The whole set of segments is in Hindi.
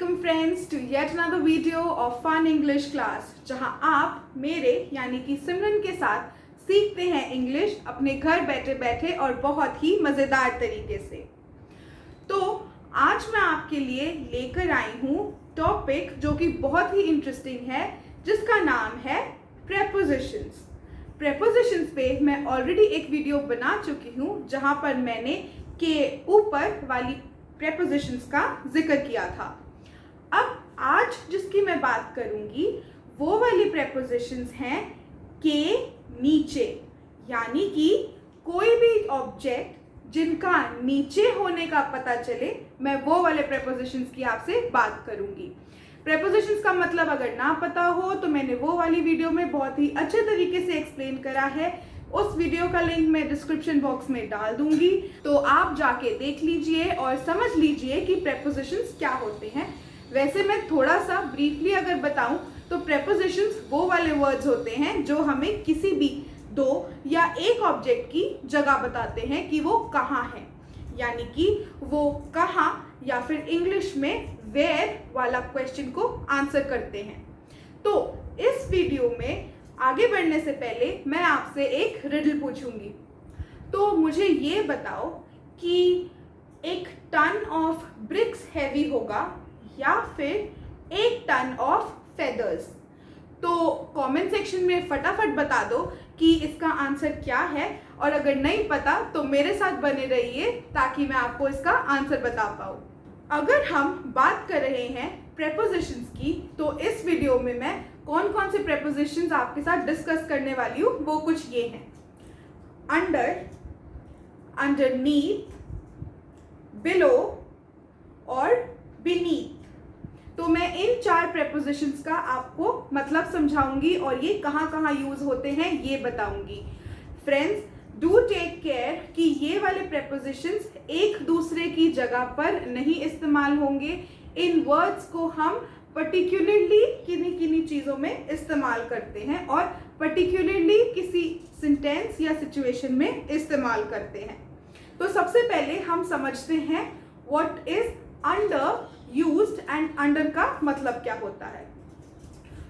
Welcome friends to yet another video of fun English class, जहां आप मेरे यानी कि सिमरन के साथ सीखते हैं इंग्लिश अपने घर बैठे बैठे और बहुत ही मज़ेदार तरीके से। तो आज मैं आपके लिए लेकर आई हूँ टॉपिक जो कि बहुत ही इंटरेस्टिंग है, जिसका नाम है प्रेपोजिशंस। प्रेपोजिशंस पे मैं ऑलरेडी एक वीडियो बना चुकी हूँ जहाँ पर मैंने के ऊपर वाली प्रेपोजिशंस का जिक्र किया था। अब आज जिसकी मैं बात करूंगी वो वाली प्रेपोजिशंस हैं के नीचे, यानी कि कोई भी ऑब्जेक्ट जिनका नीचे होने का पता चले, मैं वो वाले प्रेपोजिशंस की आपसे बात करूंगी। प्रेपोजिशंस का मतलब अगर ना पता हो तो मैंने वो वाली वीडियो में बहुत ही अच्छे तरीके से एक्सप्लेन करा है। उस वीडियो का लिंक मैं डिस्क्रिप्शन बॉक्स में डाल दूंगी, तो आप जाके देख लीजिए और समझ लीजिए कि प्रेपोजिशंस क्या होते हैं। वैसे मैं थोड़ा सा ब्रीफली अगर बताऊं तो प्रेपोजिशंस वो वाले वर्ड्स होते हैं जो हमें किसी भी दो या एक ऑब्जेक्ट की जगह बताते हैं कि वो कहाँ है, यानी कि वो कहाँ, या फिर इंग्लिश में वेयर वाला क्वेश्चन को आंसर करते हैं। तो इस वीडियो में आगे बढ़ने से पहले मैं आपसे एक रिडल पूछूंगी। तो मुझे ये बताओ कि एक टन ऑफ ब्रिक्स हैवी होगा या फिर एक टन ऑफ फेदर्स। तो कमेंट सेक्शन में फटाफट बता दो कि इसका आंसर क्या है, और अगर नहीं पता तो मेरे साथ बने रहिए ताकि मैं आपको इसका आंसर बता पाऊँ। अगर हम बात कर रहे हैं प्रेपोजिशंस की, तो इस वीडियो में मैं कौन कौन से प्रेपोजिशंस आपके साथ डिस्कस करने वाली हूँ वो कुछ ये हैं: अंडर, अंडरनीथ, बिलो और बीनीथ। तो मैं इन चार प्रेपोजिशंस का आपको मतलब समझाऊंगी और ये कहाँ कहाँ यूज होते हैं ये बताऊंगी। फ्रेंड्स, डू टेक केयर कि ये वाले प्रेपोजिशंस एक दूसरे की जगह पर नहीं इस्तेमाल होंगे। इन वर्ड्स को हम पर्टिकुलरली किन्हीं किन्हीं चीज़ों में इस्तेमाल करते हैं और पर्टिकुलरली किसी सेंटेंस या सिचुएशन में इस्तेमाल करते हैं। तो सबसे पहले हम समझते हैं what is under used and under का मतलब क्या होता है।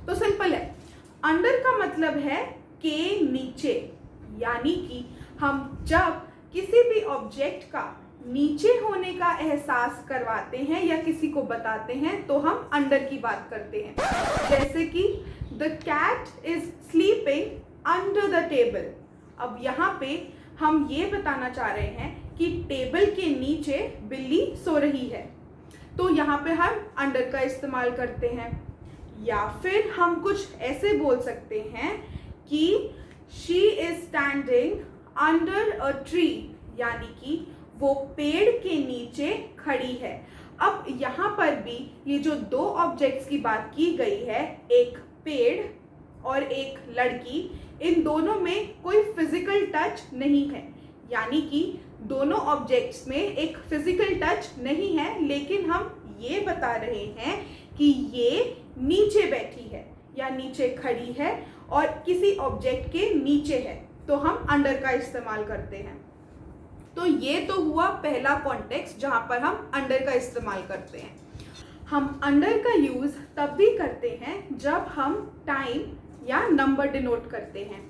तो सिंपल है, अंडर का मतलब है के नीचे, यानी कि हम जब किसी भी ऑब्जेक्ट का नीचे होने का एहसास करवाते हैं या किसी को बताते हैं तो हम अंडर की बात करते हैं। जैसे कि the cat is sleeping under the table. अब यहाँ पे हम ये बताना चाह रहे हैं कि टेबल के नीचे बिल्ली सो रही है, तो यहाँ पे हम अंडर का इस्तेमाल करते हैं। या फिर हम कुछ ऐसे बोल सकते हैं कि she is standing under a tree, यानी कि वो पेड़ के नीचे खड़ी है। अब यहाँ पर भी ये जो दो ऑब्जेक्ट्स की बात की गई है, एक पेड़ और एक लड़की, इन दोनों में कोई फिजिकल टच नहीं है, यानी कि दोनों ऑब्जेक्ट्स में एक फिजिकल टच नहीं है, लेकिन हम ये बता रहे हैं कि ये नीचे बैठी है या नीचे खड़ी है और किसी ऑब्जेक्ट के नीचे है, तो हम अंडर का इस्तेमाल करते हैं। तो ये तो हुआ पहला कॉन्टेक्स्ट जहाँ पर हम अंडर का इस्तेमाल करते हैं। हम अंडर का यूज़ तब भी करते हैं जब हम टाइम या नंबर डिनोट करते हैं।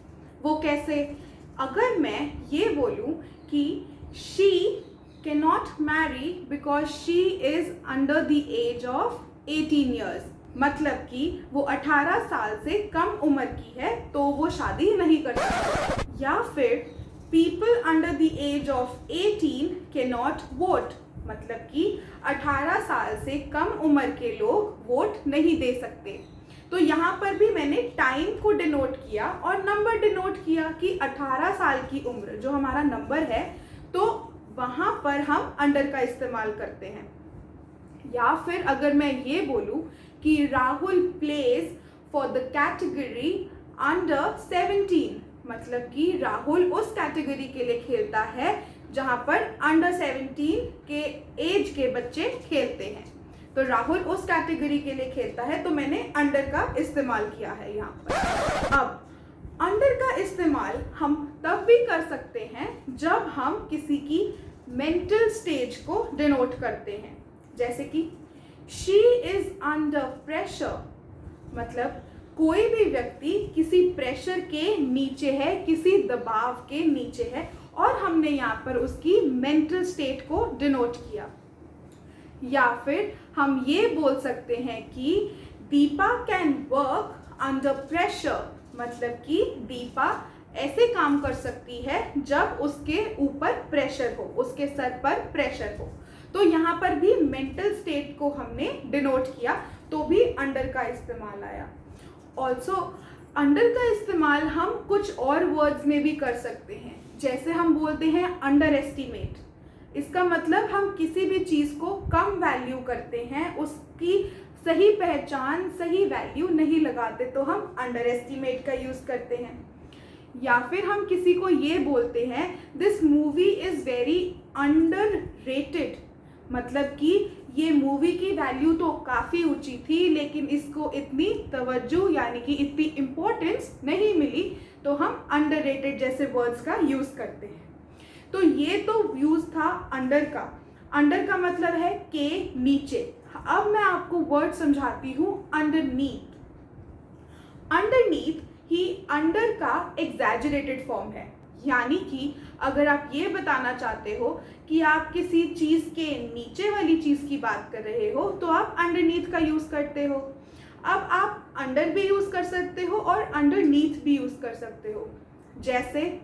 वो कैसे? अगर मैं ये बोलूँ कि she can not marry because she is under the age of 18 years, मतलब कि वो 18 साल से कम उम्र की है तो वो शादी नहीं कर सकती। या फिर People under the age of 18 cannot vote, मतलब कि 18 साल से कम उम्र के लोग वोट नहीं दे सकते। तो यहाँ पर भी मैंने टाइम को डिनोट किया और नंबर डिनोट किया कि 18 साल की उम्र जो हमारा नंबर है, तो वहाँ पर हम अंडर का इस्तेमाल करते हैं। या फिर अगर मैं ये बोलूँ कि Rahul plays for the category under 17, मतलब कि राहुल उस कैटेगरी के लिए खेलता है जहां पर अंडर 17 के एज के बच्चे खेलते हैं, तो राहुल उस कैटेगरी के लिए खेलता है, तो मैंने अंडर का इस्तेमाल किया है यहाँ पर। अब अंडर का इस्तेमाल हम तब भी कर सकते हैं जब हम किसी की मेंटल स्टेज को डिनोट करते हैं। जैसे कि शी इज अंडर प्रेशर, मतलब कोई भी व्यक्ति किसी प्रेशर के नीचे है, किसी दबाव के नीचे है, और हमने यहाँ पर उसकी मेंटल स्टेट को डिनोट किया। या फिर हम ये बोल सकते हैं कि Deepa can work under pressure, मतलब कि दीपा ऐसे काम कर सकती है जब उसके ऊपर प्रेशर हो, उसके सर पर प्रेशर हो। तो यहाँ पर भी मेंटल स्टेट को हमने डिनोट किया, तो भी अंडर का इस्तेमाल आया। ऑल्सो अंडर का इस्तेमाल हम कुछ और वर्ड्स में भी कर सकते हैं, जैसे हम बोलते हैं अंडर एस्टिमेट। इसका मतलब हम किसी भी चीज़ को कम वैल्यू करते हैं, उसकी सही पहचान, सही वैल्यू नहीं लगाते, तो हम अंडर एस्टिमेट का यूज़ करते हैं। या फिर हम किसी को ये बोलते हैं this movie is very under rated, मतलब कि ये मूवी की वैल्यू तो काफ़ी ऊंची थी लेकिन इसको इतनी तवज्जो यानी कि इतनी इम्पोर्टेंस नहीं मिली, तो हम अंडररेटेड जैसे वर्ड्स का यूज़ करते हैं। तो ये तो यूज़ था अंडर का। अंडर का मतलब है के नीचे। अब मैं आपको वर्ड समझाती हूँ अंडरनीथ। अंडरनीथ ही अंडर का एग्जैजरेटेड फॉर्म है, यानी कि अगर आप ये बताना चाहते हो कि आप किसी चीज़ के नीचे वाली चीज़ की बात कर रहे हो तो आप अंडरनीथ का यूज़ करते हो। अब आप अंडर भी यूज़ कर सकते हो और अंडरनीथ भी यूज़ कर सकते हो। जैसे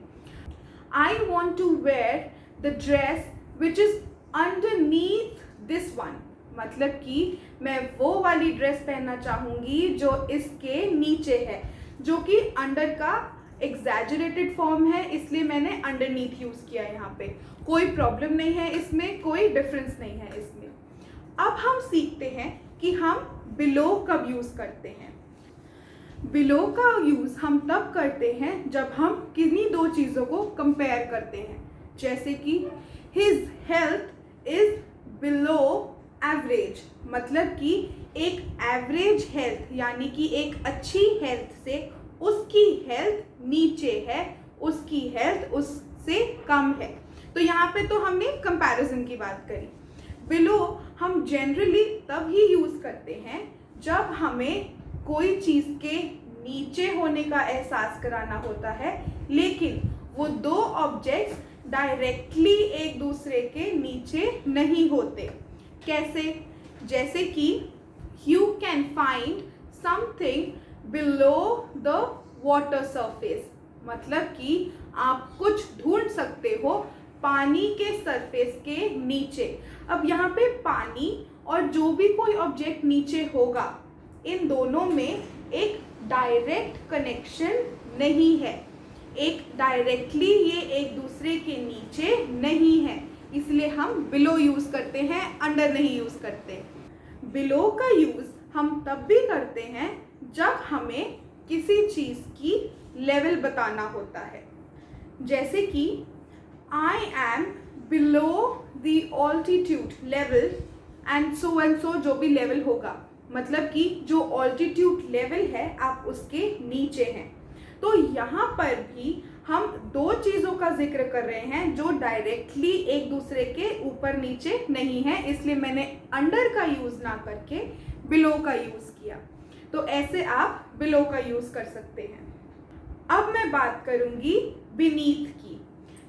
I want to wear the dress which is underneath this one, मतलब कि मैं वो वाली ड्रेस पहनना चाहूँगी जो इसके नीचे है, जो कि अंडर का एग्जैजरेटेड फॉर्म है, इसलिए मैंने अंडरनीथ यूज़ किया यहाँ पे। कोई प्रॉब्लम नहीं है इसमें, कोई डिफरेंस नहीं है इसमें। अब हम सीखते हैं कि हम बिलो कब यूज़ करते हैं। बिलो का यूज़ हम तब करते हैं जब हम किन्हीं दो चीज़ों को कंपेयर करते हैं, जैसे कि his health is below average, मतलब कि एक एवरेज हेल्थ यानी कि एक अच्छी हेल्थ से उसकी हेल्थ नीचे है, उसकी हेल्थ उससे कम है। तो यहाँ पे तो हमने कंपैरिजन की बात करी। बिलो हम जनरली तब ही यूज़ करते हैं जब हमें कोई चीज़ के नीचे होने का एहसास कराना होता है, लेकिन वो दो ऑब्जेक्ट्स डायरेक्टली एक दूसरे के नीचे नहीं होते। कैसे? जैसे कि you can find something below the water surface, मतलब कि आप कुछ ढूंढ सकते हो पानी के सरफेस के नीचे। अब यहाँ पे पानी और जो भी कोई ऑब्जेक्ट नीचे होगा, इन दोनों में एक डायरेक्ट कनेक्शन नहीं है, एक डायरेक्टली ये एक दूसरे के नीचे नहीं है, इसलिए हम बिलो यूज़ करते हैं, अंडर नहीं यूज़ करते। बिलो का यूज़ हम तब भी करते हैं जब हमें किसी चीज़ की लेवल बताना होता है, जैसे कि I am below the altitude level and so जो भी लेवल होगा, मतलब कि जो ऑल्टीट्यूड लेवल है आप उसके नीचे हैं। तो यहाँ पर भी हम दो चीज़ों का जिक्र कर रहे हैं जो डायरेक्टली एक दूसरे के ऊपर नीचे नहीं है, इसलिए मैंने अंडर का यूज़ ना करके बिलो का यूज़ किया। तो ऐसे आप बिलो का यूज़ कर सकते हैं। अब मैं बात करूँगी बीनीथ की।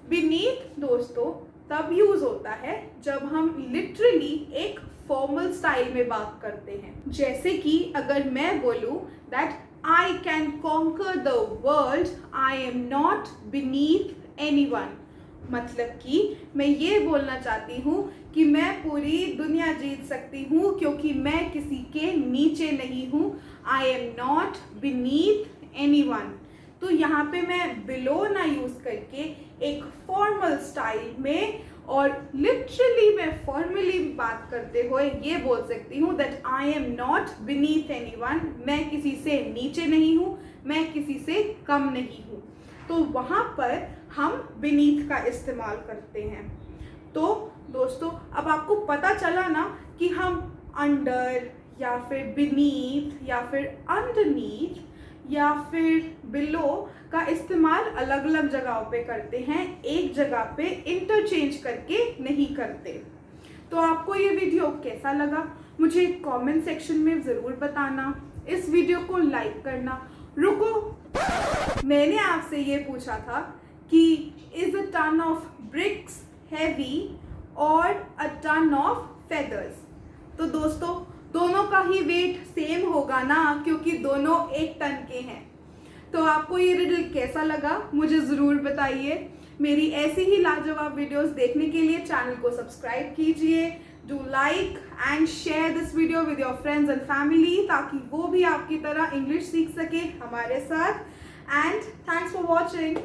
बीनीथ दोस्तों तब यूज़ होता है जब हम लिटरली एक फॉर्मल स्टाइल में बात करते हैं, जैसे कि अगर मैं बोलूँ that I can conquer the world, I am not beneath anyone, मतलब कि मैं ये बोलना चाहती हूँ कि मैं पूरी दुनिया जीत सकती हूँ क्योंकि मैं किसी के नीचे नहीं हूँ। I am not beneath anyone। तो यहाँ पे मैं बिलो ना यूज़ करके एक फॉर्मल स्टाइल में और लिटरली मैं फॉर्मली बात करते हुए ये बोल सकती हूँ that I am not beneath anyone, मैं किसी से नीचे नहीं हूँ, मैं किसी से कम नहीं हूँ। तो वहाँ पर हम बीनीथ का इस्तेमाल करते हैं। तो दोस्तों अब आपको पता चला ना कि हम अंडर या फिर बीनीथ या फिर अंडरनीथ या फिर बिलो का इस्तेमाल अलग अलग जगहों पे करते हैं, एक जगह पे इंटरचेंज करके नहीं करते। तो आपको ये वीडियो कैसा लगा मुझे कमेंट सेक्शन में ज़रूर बताना, इस वीडियो को लाइक करना। रुको, मैंने आपसे ये पूछा था कि is a ton of bricks heavy और अ टन ऑफ फेदर्स। तो दोस्तों दोनों का ही वेट सेम होगा ना, क्योंकि दोनों 1 टन के हैं। तो आपको ये रिडल कैसा लगा मुझे ज़रूर बताइए। मेरी ऐसी ही लाजवाब वीडियोस देखने के लिए चैनल को सब्सक्राइब कीजिए। Do like and share this video with your friends and family, ताकि वो भी आपकी तरह इंग्लिश सीख सके हमारे साथ। And thanks for watching.